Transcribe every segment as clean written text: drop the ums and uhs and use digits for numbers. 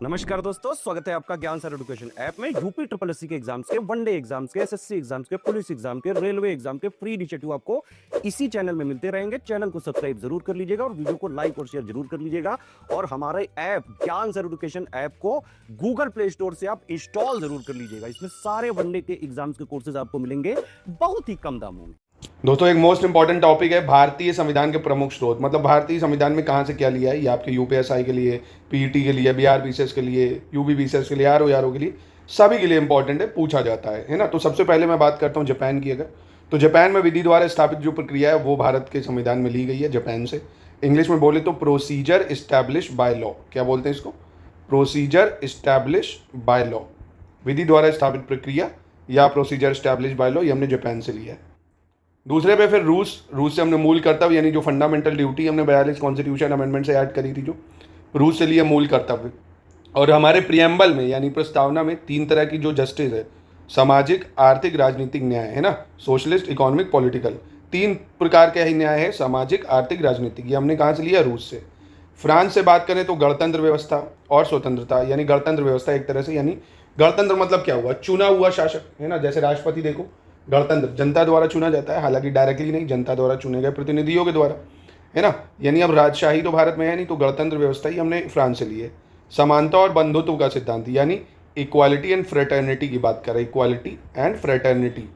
नमस्कार दोस्तों, स्वागत है आपका ज्ञान सर एजुकेशन ऐप में। यूपी ट्रिपल एससी के एग्जाम्स के, वनडे एग्जाम्स के, एसएससी एग्जाम्स के, पुलिस एग्जाम के, रेलवे एग्जाम के फ्री इनिशिएटिव आपको इसी चैनल में मिलते रहेंगे। चैनल को सब्सक्राइब जरूर कर लीजिएगा और वीडियो को लाइक और शेयर जरूर कर लीजिएगा। और हमारे ऐप ज्ञान सर एजुकेशन ऐप को गूगल प्ले स्टोर से आप इंस्टॉल जरूर कर लीजिएगा। इसमें सारे वनडे के एग्जाम्स के कोर्सेज आपको मिलेंगे बहुत ही कम दामों में। दोस्तों, एक मोस्ट इंपॉर्टेंट टॉपिक है भारतीय संविधान के प्रमुख स्रोत। मतलब भारतीय संविधान में कहाँ से क्या लिया है, ये आपके यूपीएसआई के लिए, पीईटी के लिए, बीआर बीसीएस के लिए, यूपी बीसीएस के लिए, आरओ के लिए, सभी के लिए इंपॉर्टेंट है, पूछा जाता है ना। तो सबसे पहले मैं बात करता हूँ जापान की। अगर तो जापान में विधि द्वारा स्थापित जो प्रक्रिया है वो भारत के संविधान में ली गई है जापान से। इंग्लिश में बोले तो प्रोसीजर इस्टेब्लिश बाय लॉ। क्या बोलते हैं इसको? Procedure established by law. विधि द्वारा स्थापित प्रक्रिया या प्रोसीजर इस्टेब्लिश बाय लॉ, ये हमने जापान से लिया है। दूसरे पे फिर रूस से हमने मूल कर्तव्य यानी जो फंडामेंटल ड्यूटी हमने 42 कॉन्स्टिट्यूशन अमेंडमेंट से ऐड करी थी, जो रूस से लिया मूल कर्तव्य। और हमारे प्रियम्बल में यानी प्रस्तावना में 3 तरह की जो जस्टिस है, सामाजिक, आर्थिक, राजनीतिक न्याय है ना, सोशलिस्ट, इकोनॉमिक, पॉलिटिकल, 3 प्रकार के ही न्याय है, सामाजिक, आर्थिक, राजनीतिक। ये हमने कहाँ से लिया? रूस से। फ्रांस से बात करें तो गणतंत्र व्यवस्था और स्वतंत्रता, यानी गणतंत्र व्यवस्था एक तरह से, यानी गणतंत्र मतलब क्या हुआ? चुना हुआ शासक है ना। जैसे राष्ट्रपति देखो, गणतंत्र जनता द्वारा चुना जाता है, हालांकि डायरेक्टली नहीं, जनता द्वारा चुने गए प्रतिनिधियों के द्वारा, है ना। यानी अब राजशाही तो भारत में है नहीं, तो गणतंत्र व्यवस्था ही हमने फ्रांस से ली है। समानता और बंधुत्व का सिद्धांत, यानी इक्वालिटी एंड फ्रेटर्निटी की बात करें, इक्वालिटी एंड फ्रेटर्निटी,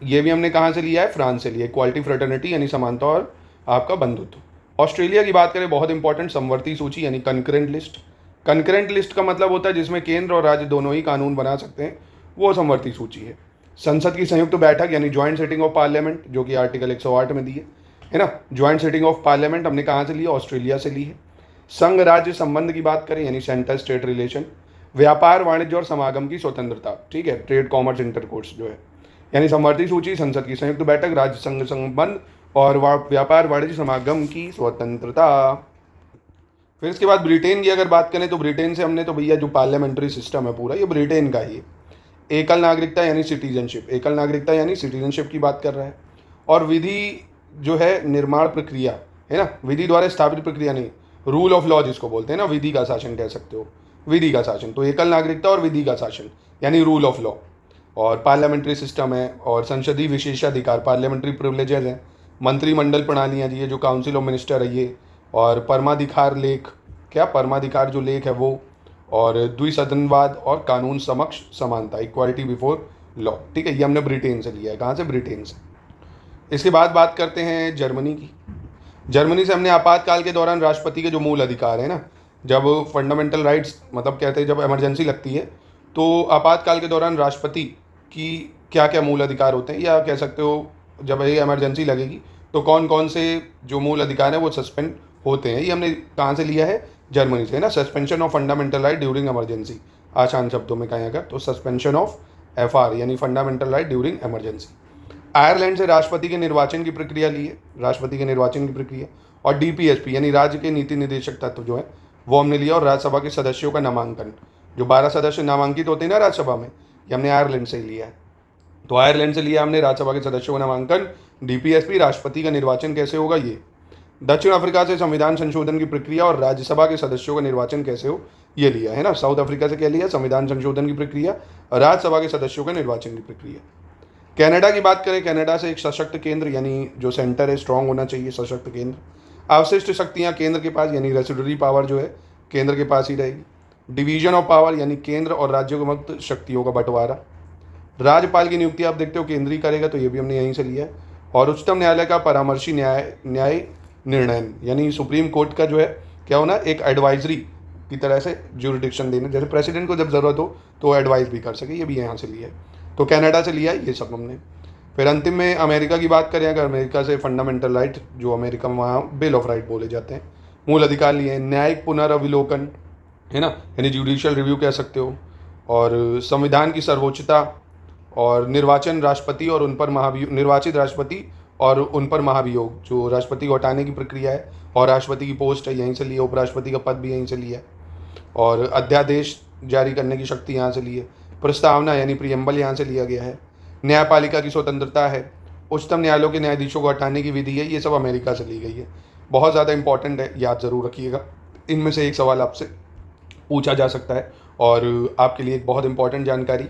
ये भी हमने कहाँ से लिया है? फ्रांस से लिया। इक्वालिटी, फ्रेटर्निटी यानी समानता और आपका बंधुत्व। ऑस्ट्रेलिया की बात करें, बहुत इंपॉर्टेंट, समवर्ती सूची यानी कंकरेंट लिस्ट। कंकरेंट लिस्ट का मतलब होता है जिसमें केंद्र और राज्य दोनों ही कानून बना सकते हैं, वो समवर्ती सूची है। संसद की संयुक्त बैठक यानी ज्वाइंट सिटिंग ऑफ पार्लियामेंट, जो कि आर्टिकल 108 में दी है ना। ज्वाइंट सिटिंग ऑफ पार्लियामेंट हमने कहाँ से ली? ऑस्ट्रेलिया से ली है। संघ राज्य संबंध की बात करें यानी सेंटर स्टेट रिलेशन। व्यापार, वाणिज्य और समागम की स्वतंत्रता, ठीक है, ट्रेड, कॉमर्स, इंटरकोर्स जो है, यानी समवर्ती सूची, संसद की संयुक्त बैठक, राज्य संघ संबंध और व्यापार, वाणिज्य, समागम की स्वतंत्रता। फिर इसके बाद ब्रिटेन की अगर बात करें तो ब्रिटेन से हमने तो भैया जो पार्लियामेंट्री सिस्टम है पूरा, ये ब्रिटेन का ही है। एकल नागरिकता यानी सिटीजनशिप, एकल नागरिकता यानी सिटीजनशिप की बात कर रहा है। और विधि जो है निर्माण प्रक्रिया है ना, विधि द्वारा स्थापित प्रक्रिया नहीं, रूल ऑफ लॉ जिसको बोलते हैं ना, विधि का शासन कह सकते हो, विधि का शासन। तो एकल नागरिकता और विधि का शासन यानी रूल ऑफ लॉ। और पार्लियामेंट्री सिस्टम है, और संसदीय विशेषाधिकार, पार्लियामेंट्री प्रिविलेजेस हैं, मंत्रिमंडल प्रणालियाँ जी, ये जो काउंसिल ऑफ मिनिस्टर है ये, और परमाधिकार लेख, क्या परमाधिकार जो लेख है वो, और द्विसदनवाद और कानून समक्ष समानता, इक्वालिटी बिफोर लॉ, ठीक है। ये हमने ब्रिटेन से लिया है। कहाँ से? ब्रिटेन से। इसके बाद बात करते हैं जर्मनी की। जर्मनी से हमने आपातकाल के दौरान राष्ट्रपति के जो मूल अधिकार है ना, जब फंडामेंटल राइट्स मतलब कहते हैं जब इमरजेंसी लगती है तो आपातकाल के दौरान राष्ट्रपति की क्या क्या मूल अधिकार होते हैं, या कह सकते हो जब ये इमरजेंसी लगेगी तो कौन कौन से जो मूल अधिकार हैं वो सस्पेंड होते हैं। ये हमने कहाँ से लिया है? जर्मनी से, है ना। Suspension of fundamental right during emergency, आसान शब्दों में कहें अगर तो सस्पेंशन ऑफ एफआर यानी fundamental right during emergency. Ireland से राष्ट्रपति के निर्वाचन की प्रक्रिया ली है, राष्ट्रपति के निर्वाचन की प्रक्रिया। और डीपीएसपी यानी राज्य के नीति निर्देशक तत्व जो है वो हमने लिया। और राज्यसभा के सदस्यों का नामांकन, जो 12 सदस्य नामांकित होते हैं ना राज्यसभा में, ये हमने आयरलैंड से ही लिया है। तो आयरलैंड से लिया हमने राज्यसभा के सदस्यों का नामांकन, डीपीएसपी, राष्ट्रपति का निर्वाचन कैसे होगा ये। दक्षिण अफ्रीका से संविधान संशोधन की प्रक्रिया और राज्यसभा के सदस्यों का निर्वाचन कैसे हो ये लिया है ना। साउथ अफ्रीका से क्या लिया? संविधान संशोधन की प्रक्रिया, राज्यसभा के सदस्यों के निर्वाचन की प्रक्रिया। कनाडा की बात करें, कनाडा से एक सशक्त केंद्र यानी जो सेंटर है स्ट्रांग होना चाहिए, सशक्त केंद्र। अवशिष्ट शक्तियां केंद्र के पास यानी रेसिडुअरी पावर जो है केंद्र के पास ही रहेगी। डिवीजन ऑफ पावर यानी केंद्र और राज्यों के मध्य शक्तियों का बंटवारा। राज्यपाल की नियुक्ति आप देखते हो केंद्रीय करेगा, तो ये भी हमने यहीं से लिया है। और उच्चतम न्यायालय का परामर्शी न्याय निर्णय यानी सुप्रीम कोर्ट का जो है क्या होना, एक एडवाइजरी की तरह से ज्यूरिडिक्शन देने, जैसे प्रेसिडेंट को जब ज़रूरत हो तो एडवाइस भी कर सके, ये भी यहाँ से लिया है। तो कनाडा से लिया है ये सब हमने। फिर अंतिम में अमेरिका की बात करें, अगर अमेरिका से फंडामेंटल राइट जो अमेरिका में वहाँ बिल ऑफ राइट बोले जाते हैं, मूल अधिकार लिए हैं। न्यायिक पुनर्विलोकन है ना, यानी जुडिशियल रिव्यू कह सकते हो। और संविधान की सर्वोच्चता, और निर्वाचन राष्ट्रपति और उन पर निर्वाचित राष्ट्रपति और उन पर महाभियोग, जो राष्ट्रपति को हटाने की प्रक्रिया है, और राष्ट्रपति की पोस्ट है यहीं से लिया, उपराष्ट्रपति का पद भी यहीं से लिया है। और अध्यादेश जारी करने की शक्ति यहाँ से ली है। प्रस्तावना यानी प्रियम्बल यहाँ से लिया गया है। न्यायपालिका की स्वतंत्रता है। उच्चतम न्यायालयों के न्यायाधीशों को हटाने की विधि है, ये सब अमेरिका से ली गई है। बहुत ज़्यादा इंपॉर्टेंट है, याद ज़रूर रखिएगा। इनमें से एक सवाल आपसे पूछा जा सकता है। और आपके लिए एक बहुत इंपॉर्टेंट जानकारी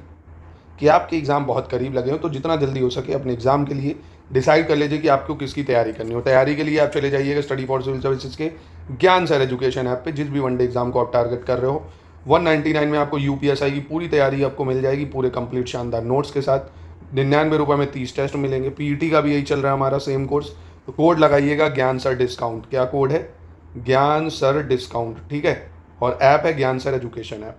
कि आपके एग्ज़ाम बहुत करीब लगे हो, तो जितना जल्दी हो सके अपने एग्ज़ाम के लिए डिसाइड कर लीजिए कि आपको किसकी तैयारी करनी हो। तैयारी के लिए आप चले जाइएगा स्टडी फॉर सिविल सर्विसेज के ज्ञान सर एजुकेशन ऐप पे, जिस भी वनडे एग्ज़ाम को आप टारगेट कर रहे हो। 199 में आपको यूपीएसआई की पूरी तैयारी आपको मिल जाएगी, पूरे कंप्लीट शानदार नोट्स के साथ। 99 रुपये में 30 टेस्ट मिलेंगे। पीईटी का भी यही चल रहा है हमारा सेम कोर्स। तो कोड लगाइएगा ज्ञान सर डिस्काउंट। क्या कोड है? ज्ञान सर डिस्काउंट, ठीक है। और ऐप है ज्ञान सर एजुकेशन ऐप।